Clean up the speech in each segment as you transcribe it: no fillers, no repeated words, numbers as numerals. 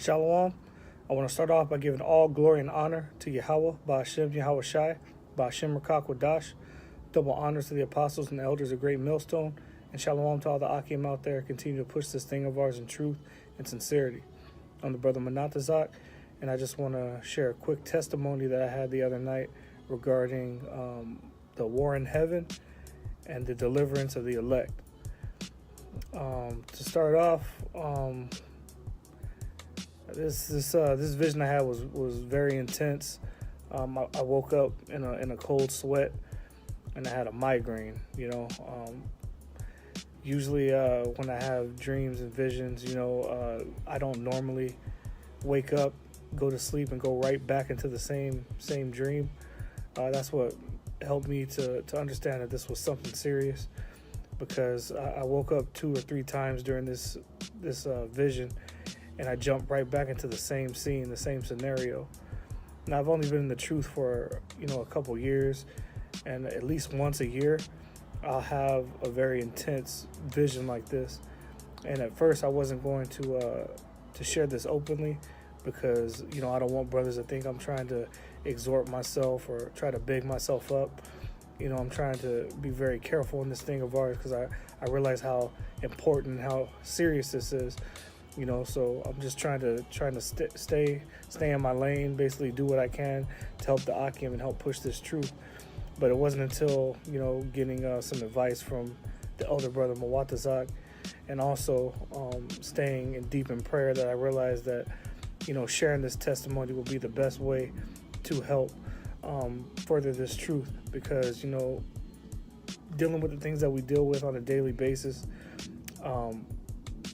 Shalom. I want to start off by giving all glory and honor to Yahweh, Ba'ashem Yahweh Shai, Ba'ashem Rakak Wadash. Double honors to the apostles and the elders of Great Millstone. And shalom to all the Akim out there. Continue to push this thing of ours in truth and sincerity. I'm the brother Manatazak, and I just want to share a quick testimony that I had the other night regarding the war in heaven and the deliverance of the elect. To start off, this vision I had was very intense. I woke up in a cold sweat, and I had a migraine. Usually when I have dreams and visions, I don't normally wake up, go to sleep, and go right back into the same dream. That's what helped me to understand that this was something serious, because I woke up 2 or 3 times during this vision, and I jumped right back into the same scene, the same scenario. Now, I've only been in the truth for a couple years, and at least once a year I'll have a very intense vision like this. And at first I wasn't going to share this openly, because I don't want brothers to think I'm trying to exhort myself or try to big myself up. I'm trying to be very careful in this thing of ours, because I realize how important, how serious this is. So I'm just trying to stay in my lane, basically do what I can to help the Akim and help push this truth. But it wasn't until getting some advice from the elder brother Mawatazak, and also staying in deep in prayer, that I realized that sharing this testimony will be the best way to help further this truth, because dealing with the things that we deal with on a daily basis,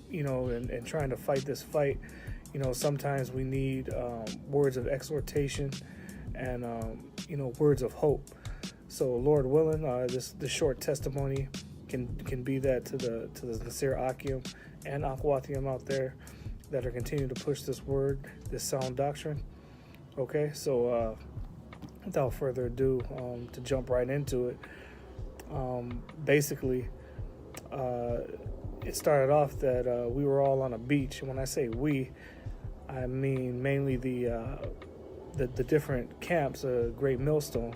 and trying to fight this fight, sometimes we need words of exhortation and words of hope. So Lord willing, this short testimony can be that to the sincere Akim and Akwathium out there that are continuing to push this word, this sound doctrine. Okay, so without further ado, to jump right into it, basically, it started off that we were all on a beach. And when I say we, I mean mainly the different camps, Great Millstone.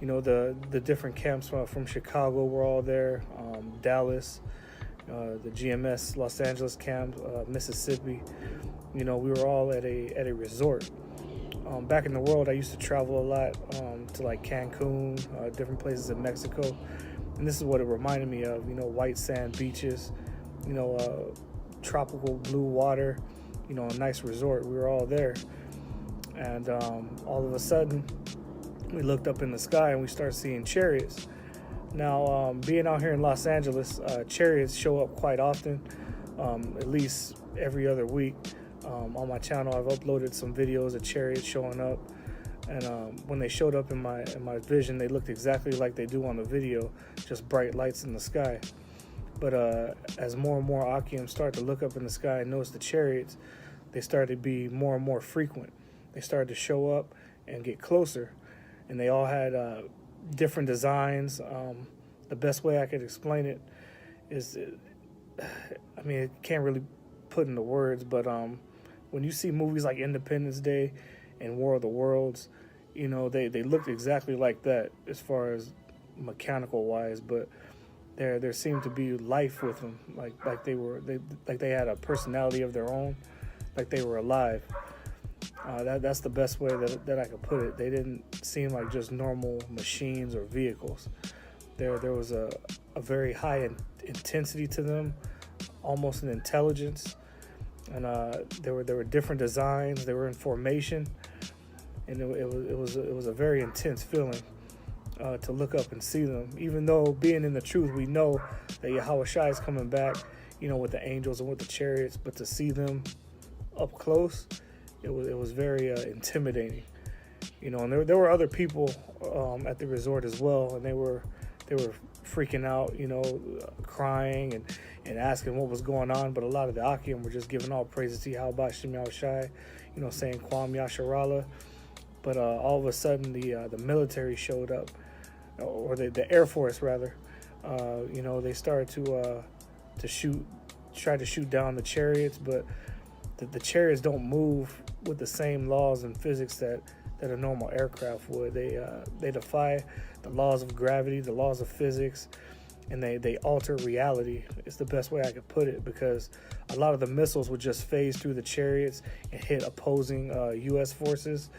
The different camps from Chicago were all there, Dallas, the GMS Los Angeles camp, Mississippi. We were all at a resort. Back in the world, I used to travel a lot to like Cancun, different places in Mexico. And this is what it reminded me of, white sand beaches, tropical blue water, a nice resort. We were all there. And all of a sudden, we looked up in the sky and we started seeing chariots. Now, being out here in Los Angeles, chariots show up quite often, at least every other week. On my channel, I've uploaded some videos of chariots showing up. And when they showed up in my vision, they looked exactly like they do on the video, just bright lights in the sky. But as more and more Akim started to look up in the sky and notice the chariots, they started to be more and more frequent. They started to show up and get closer. And they all had different designs. The best way I could explain it is, it can't really put into words, but when you see movies like Independence Day and War of the Worlds, they looked exactly like that as far as mechanical wise, but there seemed to be life with them, like they had a personality of their own, like they were alive. That's the best way that I could put it. They didn't seem like just normal machines or vehicles. There was a very high intensity to them, almost an intelligence. And there were different designs. They were in formation, and it was a very intense feeling to look up and see them. Even though being in the truth, we know that Yahweh Shai is coming back, with the angels and with the chariots. But to see them up close, it was very intimidating. And there were other people at the resort as well, and they were freaking out, crying and asking what was going on. But a lot of the Akim were just giving all praises to Yahweh Shem Yahweh Shai, saying Kwam Yasharallah. But all of a sudden, the military showed up, or the Air Force rather. They started to shoot, try to shoot down the chariots, but the chariots don't move with the same laws and physics that a normal aircraft would. They defy the laws of gravity, the laws of physics, and they alter reality. It's the best way I could put it, because a lot of the missiles would just phase through the chariots and hit opposing U.S. forces.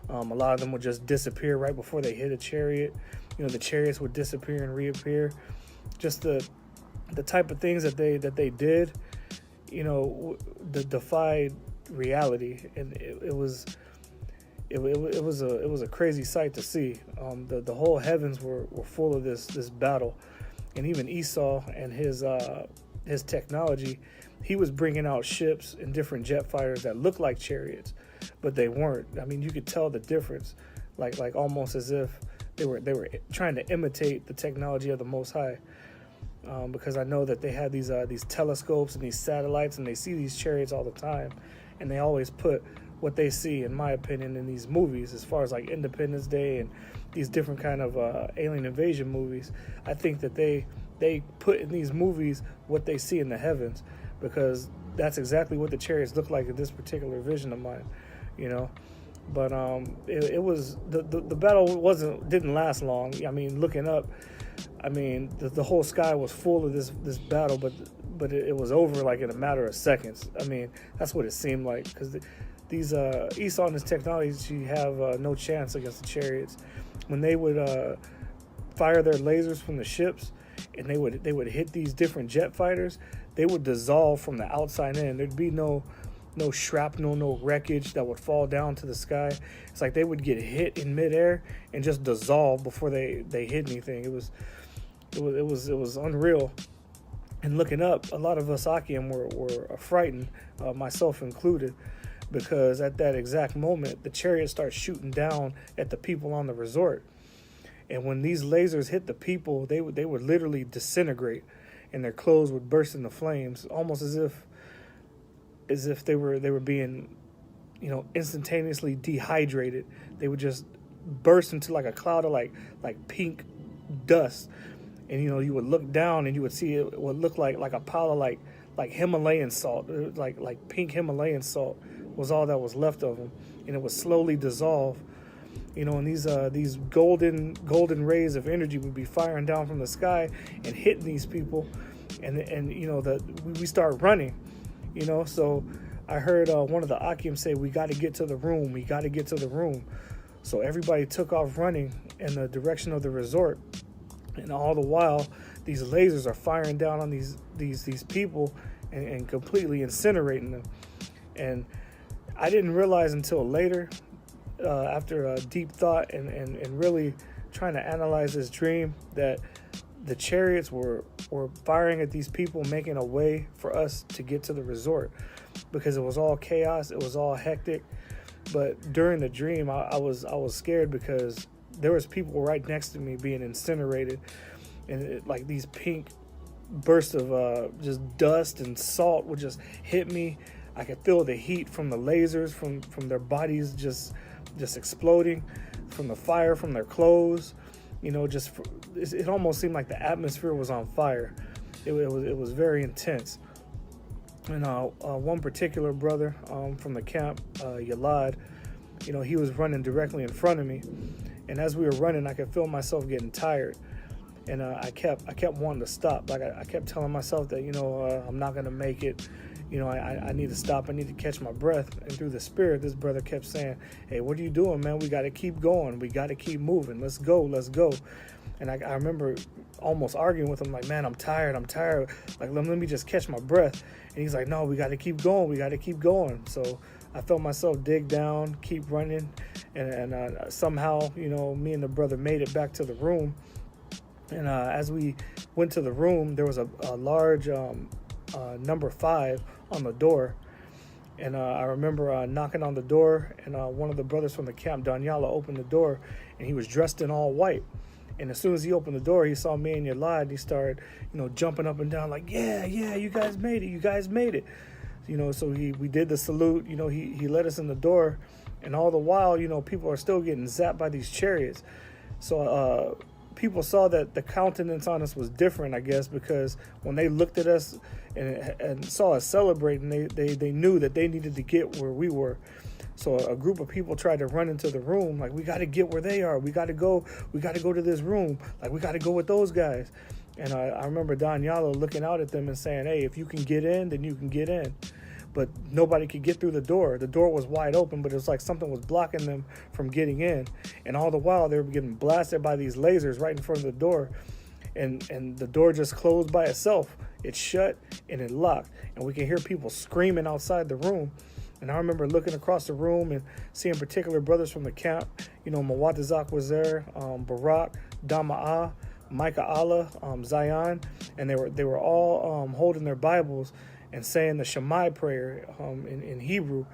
A lot of them would just disappear right before they hit a chariot. The chariots would disappear and reappear. Just the type of things that they did, defied reality, and it was a crazy sight to see. The whole heavens were full of this battle, and even Esau and his technology, he was bringing out ships and different jet fighters that looked like chariots, but they weren't. I mean, you could tell the difference, like almost as if they were trying to imitate the technology of the Most High. Because I know that they had these telescopes and these satellites, and they see these chariots all the time, and they always put what they see, in my opinion, in these movies, as far as like Independence Day and these different kind of alien invasion movies. I think that they put in these movies what they see in the heavens, because that's exactly what the chariots look like in this particular vision of mine, But it was the battle didn't last long. I mean, looking up, the whole sky was full of this battle, but it was over like in a matter of seconds. I mean, that's what it seemed like, because these Esau and his technology have no chance against the chariots. When they would fire their lasers from the ships, and they would hit these different jet fighters, they would dissolve from the outside in. There'd be no shrapnel, no wreckage that would fall down to the sky. It's like they would get hit in midair and just dissolve before they hit anything. It was unreal. And looking up, a lot of us Akim were frightened, myself included, because at that exact moment, the chariot starts shooting down at the people on the resort. And when these lasers hit the people, they would literally disintegrate, and their clothes would burst into flames, almost as if they were being, instantaneously dehydrated. They would just burst into like a cloud of like pink dust, and you would look down and you would see it would look like a pile of like Himalayan salt, like pink Himalayan salt was all that was left of them, and it would slowly dissolve. And these golden rays of energy would be firing down from the sky and hitting these people, and we start running. So I heard one of the Akim say, "We got to get to the room. We got to get to the room." So everybody took off running in the direction of the resort, and all the while, these lasers are firing down on these people and completely incinerating them. And I didn't realize until later, after deep thought and really trying to analyze this dream, that the chariots were firing at these people, making a way for us to get to the resort, because it was all chaos, it was all hectic. But during the dream, I was scared, because there was people right next to me being incinerated, and like these pink bursts of just dust and salt would just hit me. I could feel the heat from the lasers, from their bodies just exploding, from the fire from their clothes. It almost seemed like the atmosphere was on fire. It was very intense. And one particular brother from the camp, Yalad, he was running directly in front of me, and as we were running, I could feel myself getting tired, and I kept wanting to stop. Like I kept telling myself that I'm not gonna make it. I need to stop. I need to catch my breath. And through the spirit, this brother kept saying, "Hey, what are you doing, man? We got to keep going. We got to keep moving. Let's go. Let's go." And I remember almost arguing with him, like, "Man, I'm tired. Like, let me just catch my breath." And he's like, "No, we got to keep going. We got to keep going." So I felt myself dig down, keep running. And somehow, me and the brother made it back to the room. And as we went to the room, there was a large number 5 on the door, and I remember knocking on the door, and one of the brothers from the camp, Danyala, opened the door, and he was dressed in all white. And as soon as he opened the door, he saw me and Yalad, and he started, jumping up and down like, yeah, you guys made it. So we did the salute. He let us in the door, and all the while, people are still getting zapped by these chariots. So people saw that the countenance on us was different, I guess, because when they looked at us and saw us celebrating, they knew that they needed to get where we were. So a group of people tried to run into the room, like, we got to get where they are. We got to go to this room. Like, we got to go with those guys. And I remember Don Yalo looking out at them and saying, hey, if you can get in, then you can get in. But nobody could get through the door. The door was wide open, but it was like something was blocking them from getting in. And all the while, they were getting blasted by these lasers right in front of the door. And the door just closed by itself. It shut and it locked. And we can hear people screaming outside the room. And I remember looking across the room and seeing particular brothers from the camp. You know, Mawatazak was there, Barak, Dama'a, Micah Allah, Zion. And they were all holding their Bibles and saying the Shammai prayer in Hebrew.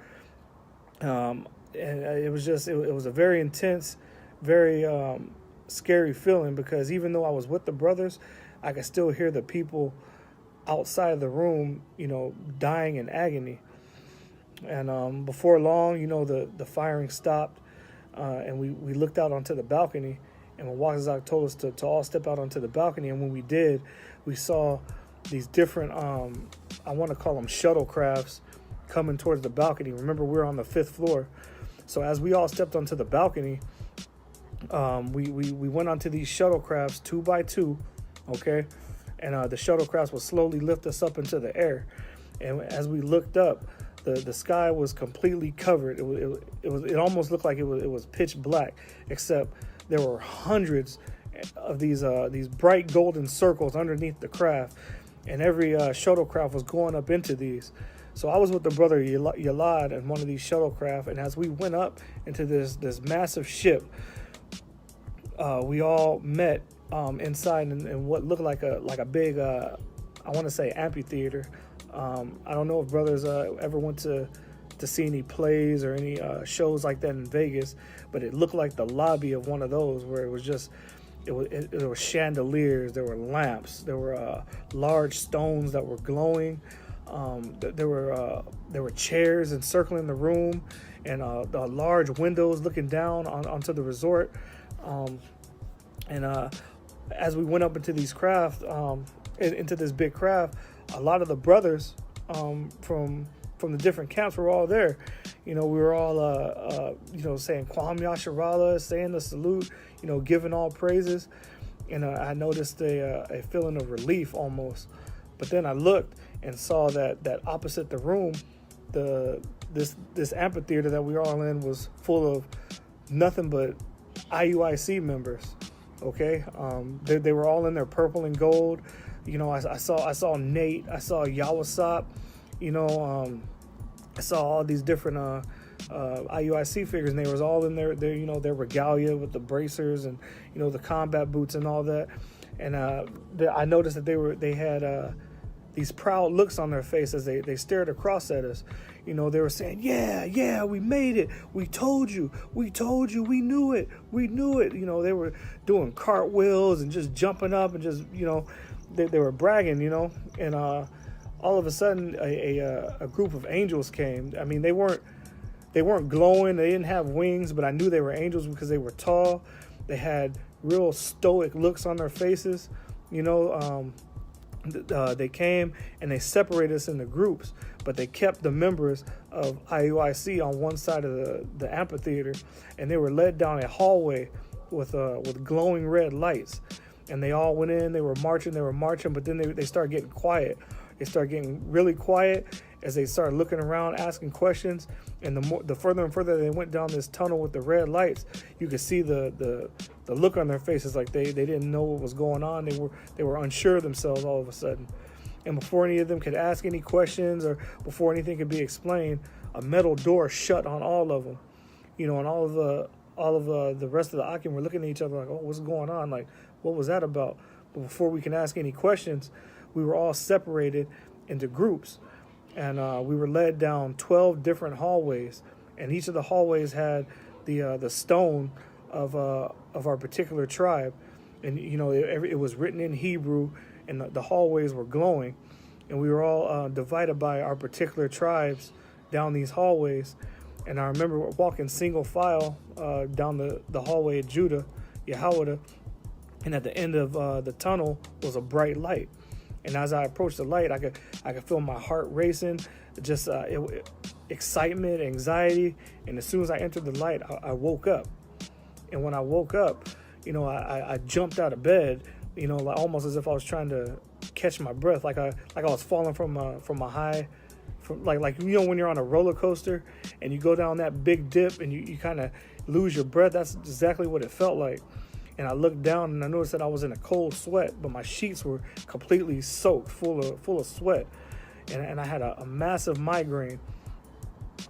And it was a very intense, very scary feeling, because even though I was with the brothers, I could still hear the people outside of the room, you know, dying in agony. And before long, you know, the firing stopped, and we looked out onto the balcony, and Mawatazak told us to all step out onto the balcony. And when we did, we saw these different, I want to call them shuttlecrafts, coming towards the balcony. Remember, we're on the 5th floor. So as we all stepped onto the balcony, we went onto these shuttlecrafts 2 by 2, okay? And the shuttlecrafts would slowly lift us up into the air. And as we looked up, the sky was completely covered. It almost looked like it was pitch black, except there were hundreds of these bright golden circles underneath the craft, and every shuttlecraft was going up into these. So I was with the brother Yalad in one of these shuttlecraft, and as we went up into this massive ship, we all met inside in what looked like a big, I want to say, amphitheater. I don't know if brothers ever went to see any plays or any shows like that in Vegas, but it looked like the lobby of one of those, where it was just, there were chandeliers, there were lamps, there were large stones that were glowing. There were chairs encircling the room, and the large windows looking down onto the resort. As we went up into these craft, into this big craft, a lot of the brothers from the different camps were all there. You know, we were all saying Kwam Yasharallah, saying the salute, you know, giving all praises. And I noticed a feeling of relief almost. But then I looked and saw that opposite the room, this amphitheater that we were all in was full of nothing but IUIC members. Okay, they were all in their purple and gold. You know, I saw Nate, I saw Yawasop, you know, I saw all these different IUIC figures, and they was all in their you know, their regalia with the bracers and, you know, the combat boots and all that. And I noticed that they had these proud looks on their face as they stared across at us. You know, they were saying, yeah, we made it. We told you, we knew it. You know, they were doing cartwheels and just jumping up and just, you know, they were bragging, you know. And all of a sudden, a group of angels came. I mean, they weren't glowing. They didn't have wings, but I knew they were angels because they were tall. They had real stoic looks on their faces, you know. They came and they separated us into groups, but they kept the members of IUIC on one side of the amphitheater, and they were led down a hallway with glowing red lights. And they all went in. They were marching, but then they started getting quiet. They started getting really quiet as they started looking around, asking questions. And the further and further they went down this tunnel with the red lights, you could see the look on their faces, like they didn't know what was going on. They were unsure of themselves all of a sudden. And before any of them could ask any questions or before anything could be explained, a metal door shut on all of them. You know, and all of the rest of the Akim were looking at each other like, oh, what's going on? Like, what was that about? But before we can ask any questions, we were all separated into groups. And we were led down 12 different hallways. And each of the hallways had the stone of our particular tribe. And, you know, it was written in Hebrew, and the hallways were glowing. And we were all divided by our particular tribes down these hallways. And I remember walking single file down the hallway of Judah, Yahawada, And at the end of the tunnel was a bright light. And as I approached the light, I could feel my heart racing, just excitement, anxiety. And as soon as I entered the light, I woke up. And when I woke up, I jumped out of bed, like almost as if I was trying to catch my breath, like I was falling from a high, like when you're on a roller coaster and you go down that big dip and you kind of lose your breath. That's exactly what it felt like. And I looked down and I noticed that I was in a cold sweat, but my sheets were completely soaked, full of sweat. And I had a massive migraine,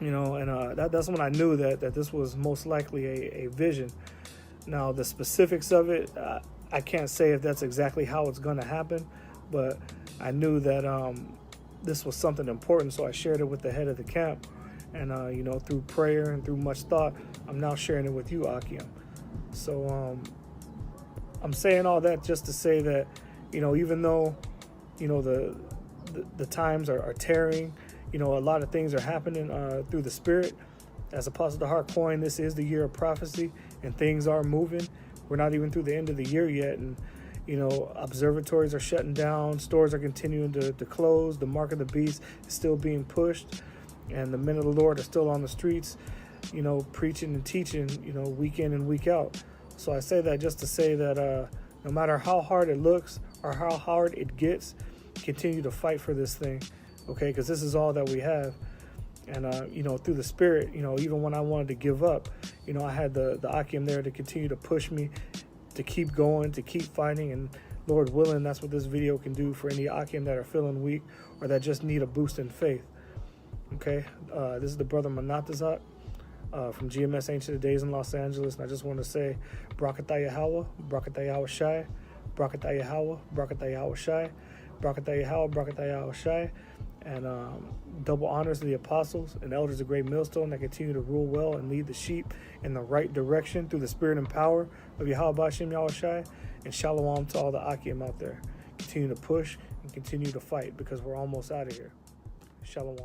and that's when I knew that this was most likely a vision. Now, the specifics of it, I can't say if that's exactly how it's going to happen, but I knew that this was something important, so I shared it with the head of the camp. And, through prayer and through much thought, I'm now sharing it with you, Akim. So, I'm saying all that just to say that, even though, the times are tearing, a lot of things are happening through the Spirit. As Apostle DeHart coined, this is the year of prophecy, and things are moving. We're not even through the end of the year yet, and observatories are shutting down, stores are continuing to close, the mark of the beast is still being pushed, and the men of the Lord are still on the streets, preaching and teaching, week in and week out. So I say that just to say that no matter how hard it looks or how hard it gets, continue to fight for this thing, okay? Because this is all that we have. And, through the Spirit, even when I wanted to give up, I had the Akim there to continue to push me to keep going, to keep fighting. And Lord willing, that's what this video can do for any Akim that are feeling weak or that just need a boost in faith. Okay? This is the brother Manatazak from GMS Ancient of Days in Los Angeles. And I just want to say, Brakatah Yahweh, Brakatah Yahweh Shai, Brakatah Yahweh, Brakatah Yahweh Shai, Brakatah Yahweh, Brakatah Yahweh Shai. And double honors to the apostles and elders of Great Millstone that continue to rule well and lead the sheep in the right direction through the spirit and power of Yahweh B'Ashem Yahweh Shai. And shalom to all the Akim out there. Continue to push and continue to fight because we're almost out of here. Shalom.